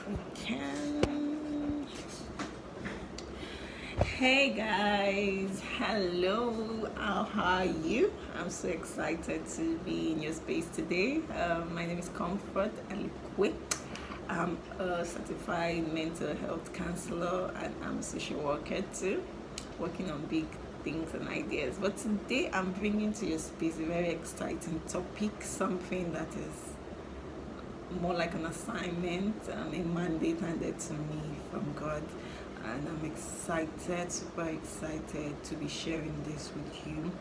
we can. Hey guys, hello, how are you? I'm so excited to be in your space today. My name is Comfort Elikwe. I'm a certified mental health counselor and I'm a social worker too, working on big things and ideas. But today I'm bringing to your space a very exciting topic, something that is more like an assignment, a mandate handed to me from God. And I'm excited, super excited to be sharing this with you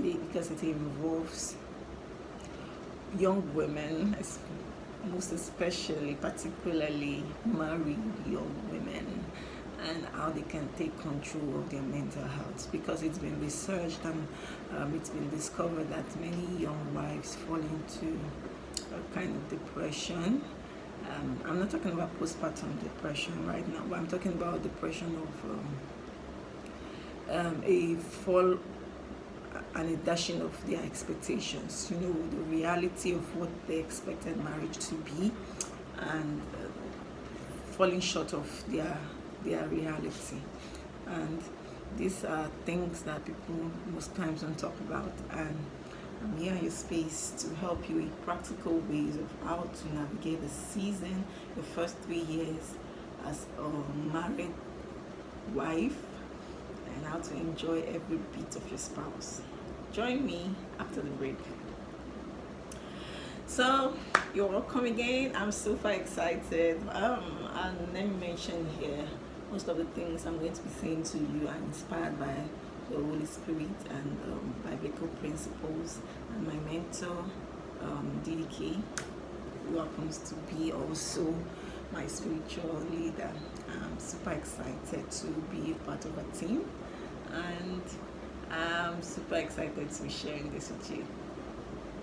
because it involves young women, most especially, particularly married young women, and how they can take control of their mental health, because it's been researched and it's been discovered that many young wives fall into a kind of depression. I'm not talking about postpartum depression right now, but I'm talking about depression of a fall and a dashing of their expectations, the reality of what they expected marriage to be, and falling short of their reality. And these are things that people most times don't talk about, and I'm here in your space to help you with practical ways of how to navigate the season, the first 3 years as a married wife, and how to enjoy every bit of your spouse. Join me after the break. So, you're welcome again. I'm super excited. And let me mention here, most of the things I'm going to be saying to you are inspired by the Holy Spirit and biblical principles, and my mentor, DDK, who happens to be also my spiritual leader. I'm super excited to be a part of a team, and I'm super excited to be sharing this with you.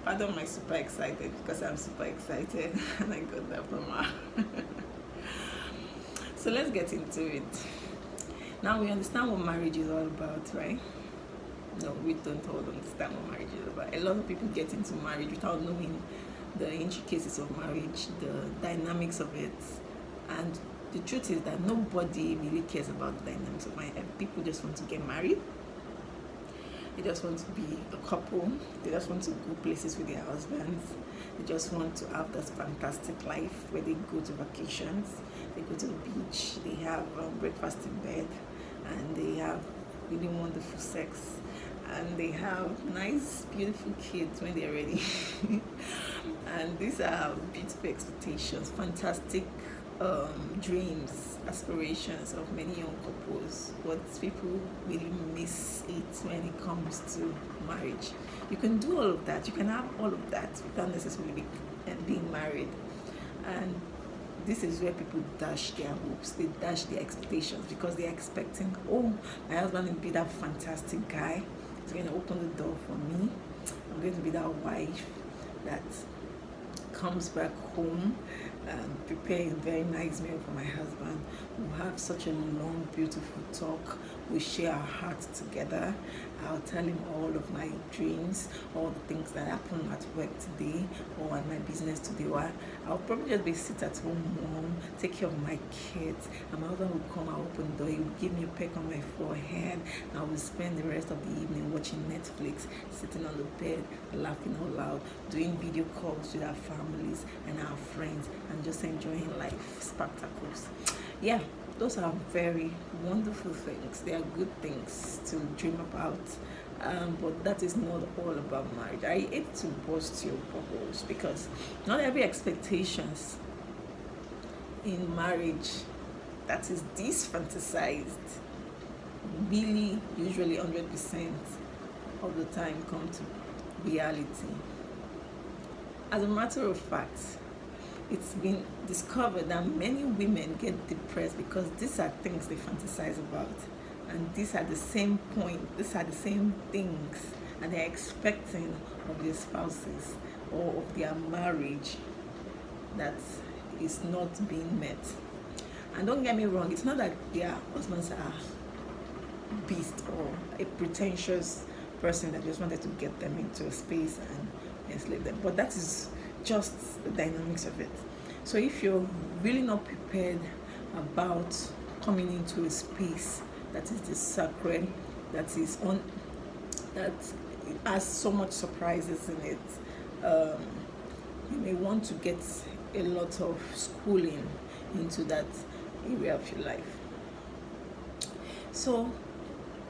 Pardon my super excited, because I'm super excited and I got that from her. So let's get into it. Now we understand what marriage is all about, right? No, we don't all understand what marriage is about. A lot of people get into marriage without knowing the intricacies of marriage, the dynamics of it. And the truth is that nobody really cares about the dynamics of marriage. People just want to get married. They just want to be a couple. They just want to go places with their husbands. They just want to have this fantastic life where they go to vacations, they go to the beach, they have breakfast in bed, and they have really wonderful sex, and they have nice, beautiful kids when they're ready. And these are beautiful expectations, fantastic dreams, aspirations of many young couples. But people really miss it when it comes to marriage. You can do all of that, you can have all of that without necessarily being married. And this is where people dash their hopes, they dash their expectations, because they're expecting, oh, my husband will be that fantastic guy, he's going to open the door for me, I'm going to be that wife that comes back home and prepare a very nice meal for my husband. We'll have such a long, beautiful talk. We share our hearts together. I'll tell him all of my dreams, all the things that happened at work today or at my business today. Or I'll probably just be sit at home, take care of my kids, and my husband will come, I'll open the door, he will give me a peck on my forehead, and I will spend the rest of the evening watching Netflix, sitting on the bed, laughing out loud, doing video calls with our families and our friends, and just enjoying life, spectacles. Yeah, those are very wonderful things. They are good things to dream about, but that is not all about marriage. I hate to burst your bubbles, because not every expectations in marriage that is this fantasized really usually 100% of the time come to reality. As a matter of fact, it's been discovered that many women get depressed because these are things they fantasize about, and these are the same things and they're expecting of their spouses or of their marriage that is not being met. And don't get me wrong, it's not that their husbands are beast or a pretentious person that just wanted to get them into a space and enslave them, but that is just the dynamics of it. So if you're really not prepared about coming into a space that is this sacred, that is on, that has so much surprises in it, you may want to get a lot of schooling into that area of your life. So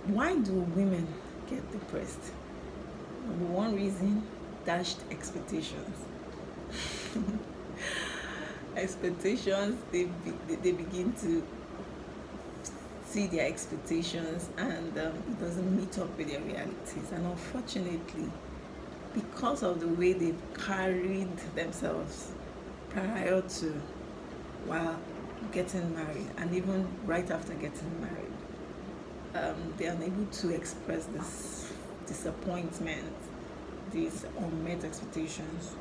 why do women get depressed? Number one reason, dashed expectations. Expectations, they begin to see their expectations, and it doesn't meet up with their realities. And unfortunately, because of the way they've carried themselves prior to, while getting married, and even right after getting married, they are unable to express this disappointment, these unmet expectations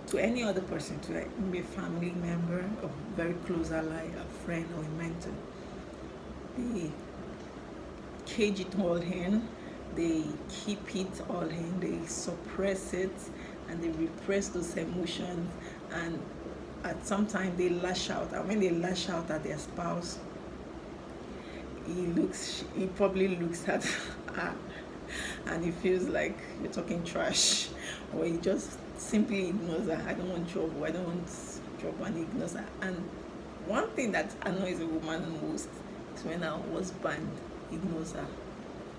to any other person, to maybe a family member, a very close ally, a friend, or a mentor. They cage it all in, they keep it all in, they suppress it, and they repress those emotions, and at some time they lash out. And when they lash out at their spouse, he probably looks at her and he feels like you're talking trash, or he just simply ignores her. I don't want trouble, and he ignores her. And one thing that annoys a woman most is when her husband ignores her.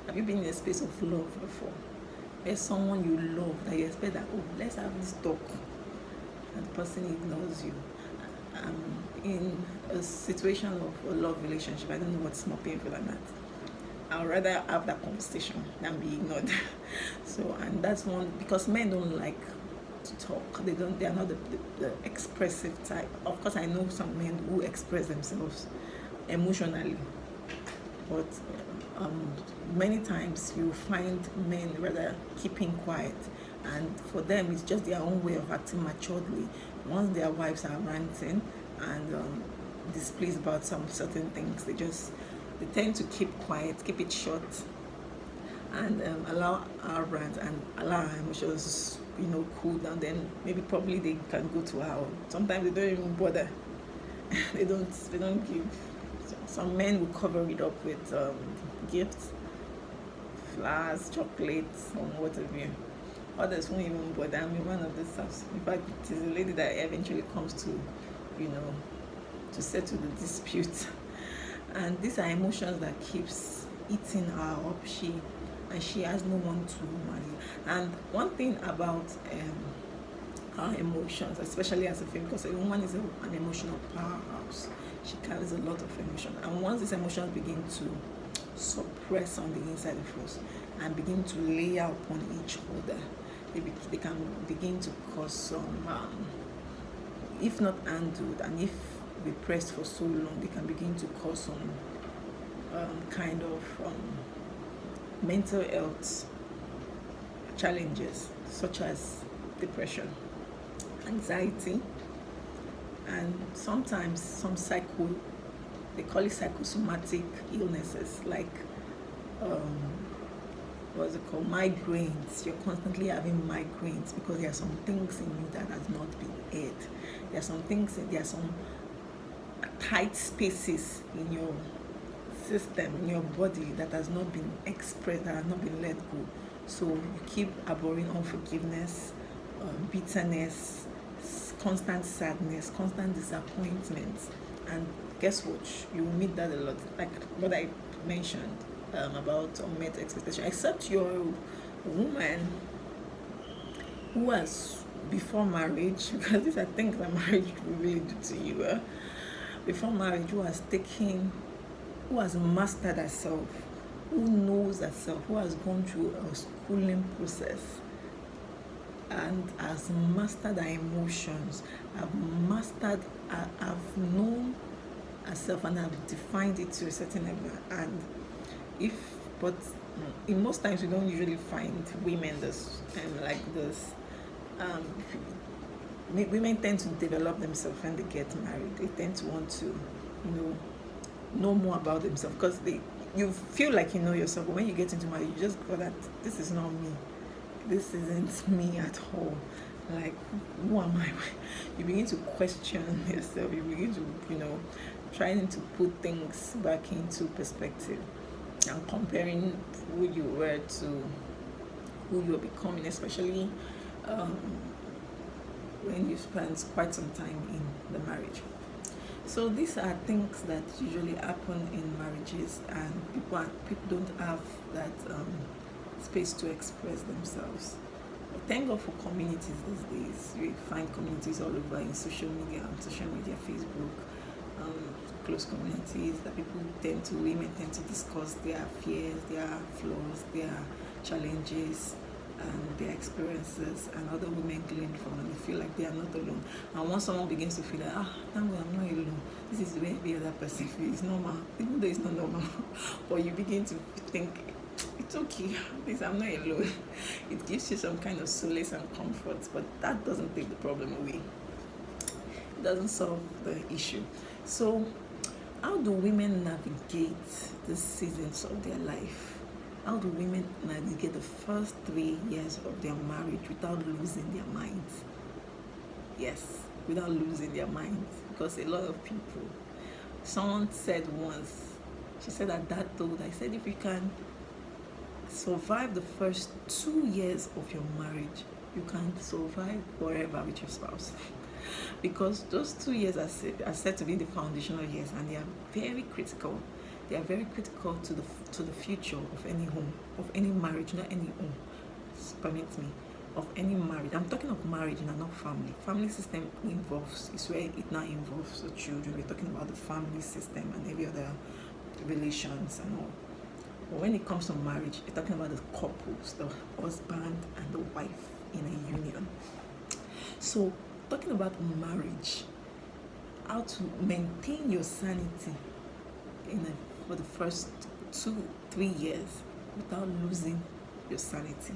Have you been in a space of love before? There's someone you love that you expect that, oh, let's have this talk, and the person ignores you. In a situation of a love relationship, I don't know what's more painful than that. I'd rather have that conversation than be ignored. So, and that's one, because men don't like to talk. They are not the expressive type. Of course, I know some men who express themselves emotionally, but many times you find men rather keeping quiet, and for them it's just their own way of acting maturely. Once their wives are ranting and displeased about some certain things, they tend to keep quiet, keep it short, and allow our rant and allow our emotions, cool down. Then maybe probably they can go to our. Sometimes they don't even bother. they don't give. Some men will cover it up with gifts, flowers, chocolates, or whatever. Others won't even bother. I mean, one of the stuff. In fact, it is a lady that eventually comes to, to settle the dispute. And these are emotions that keeps eating her up. She has no one to marry. And one thing about our emotions, especially as a female, because a woman is an emotional powerhouse. She carries a lot of emotion, and once these emotions begin to suppress on the inside of us and begin to layer upon each other, they can begin to cause some, if not handled, and if repressed for so long, they can begin to cause some kind of mental health challenges, such as depression, anxiety, and sometimes some they call it psychosomatic illnesses, like what's it called, migraines. You're constantly having migraines because there are some things in you that has not been aired. There are some tight spaces in your system, in your body, that has not been expressed, that has not been let go. So you keep harboring unforgiveness, bitterness, constant sadness, constant disappointment. And guess what? You will meet that a lot, like what I mentioned about unmet expectation. Except you're a woman who has, before marriage, because these are things that marriage will really do to you, before marriage, who has mastered herself, who knows herself, who has gone through a schooling process, and has mastered her emotions, have known herself, and have defined it to a certain level. And but in most times we don't usually find women like this. Women tend to develop themselves when they get married. They tend to want to, know more about themselves, because you feel like you know yourself, but when you get into marriage, you just go that this is not me. This isn't me at all. like, who am I? You begin to question yourself. You begin to, trying to put things back into perspective and comparing who you were to who you're becoming, especially um, when you spend quite some time in the marriage. So these are things that usually happen in marriages, and people don't have that space to express themselves. Thank God for communities these days. You find communities all over in social media, Facebook, close communities that women tend to discuss their fears, their flaws, their challenges, and their experiences, and other women glean from, and they feel like they are not alone. And once someone begins to feel like, thank God I'm not alone, this is where the other person feels. It's normal, even though it's not normal. But you begin to think, it's okay, please, I'm not alone. It gives you some kind of solace and comfort, but that doesn't take the problem away. It doesn't solve the issue. So how do women navigate the seasons of their life? How do women navigate the first 3 years of their marriage without losing their minds? Yes, without losing their minds. Because a lot of people, someone said once, she said that dad told her, I said, if you can survive the first 2 years of your marriage, you can survive forever with your spouse. Because those 2 years are said to be the foundational years, and they are very critical. They are very critical to the future of any home, of any marriage, not any home. Permit me, of any marriage. I'm talking of marriage and not family. Family system is where it now involves the children. We're talking about the family system and every other relations and all. But when it comes to marriage, you're talking about the couples, the husband and the wife in a union. So, talking about marriage, how to maintain your sanity for the first 2-3 years without losing your sanity,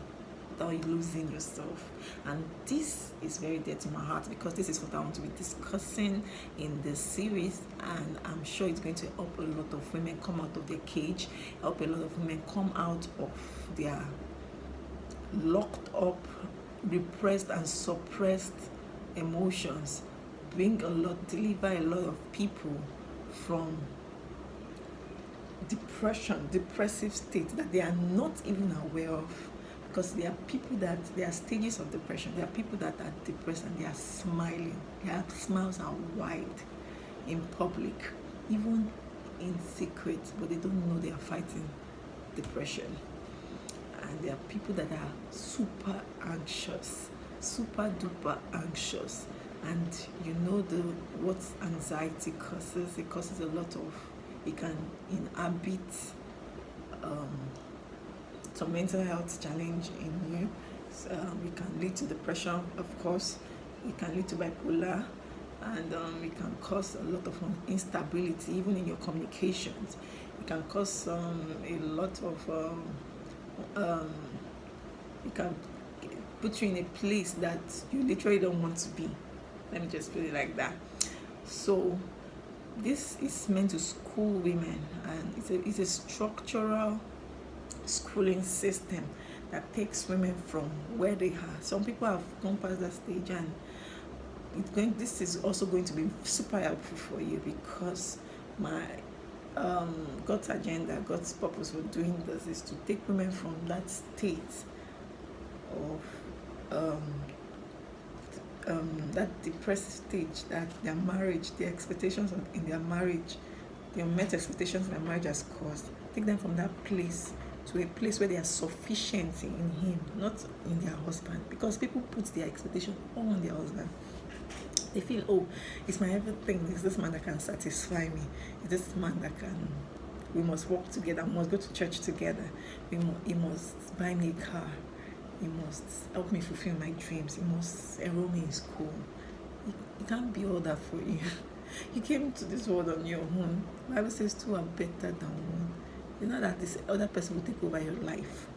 without losing yourself. And this is very dear to my heart, because this is what I want to be discussing in this series, and I'm sure it's going to help a lot of women come out of their cage, help a lot of women come out of their locked up, repressed and suppressed emotions, deliver a lot of people from depressive state that they are not even aware of. Because there are stages of depression. There are people that are depressed and they are smiling. Their smiles are wide in public, even in secret, but they don't know they are fighting depression. And there are people that are super anxious, super duper anxious. And you know what anxiety causes. It causes a lot of, it can inhibit some mental health challenge in you. So, it can lead to depression, of course. It can lead to bipolar, and it can cause a lot of instability, even in your communications. It can cause a lot of, it can put you in a place that you literally don't want to be. Let me just put it like that. So this is meant to school women, and it's a structural schooling system that takes women from where they are. Some people have gone past that stage, and this is also going to be super helpful for you, because my God's agenda, God's purpose for doing this is to take women from that state of that depressive stage that their marriage, the expectations in their marriage, the unmet expectations in their marriage has caused. Take them from that place to a place where they are sufficient in Him, not in their husband. Because people put their expectation all on their husband. They feel, oh, it's my everything. It's this man that can satisfy me. It's this man that can. We must work together. We must go to church together. He must buy me a car. He must help me fulfill my dreams. He must enroll me in school. He can't be all that for you. You came to this world on your own. The Bible says two are better than one. You know that this other person will take over your life.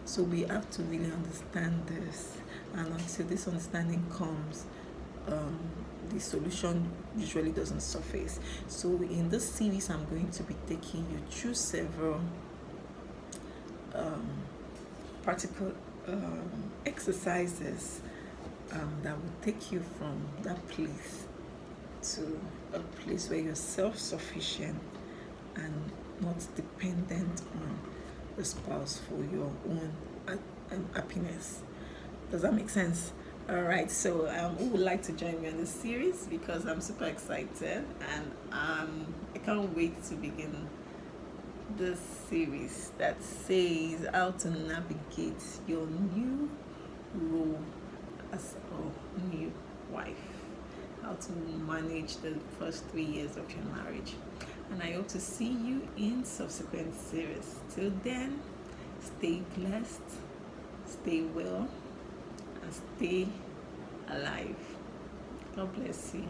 So we have to really understand this. And until this understanding comes, the solution usually doesn't surface. So in this series, I'm going to be taking you through several practical exercises that will take you from that place to a place where you're self-sufficient and not dependent on the spouse for your own happiness. Does that make sense? All right, so who would like to join me on this series? Because I'm super excited and I can't wait to begin this series that says how to navigate your new role as a new wife, how to manage the first 3 years of your marriage. And I hope to see you in subsequent series. Till then, stay blessed, stay well, and stay alive. God bless you.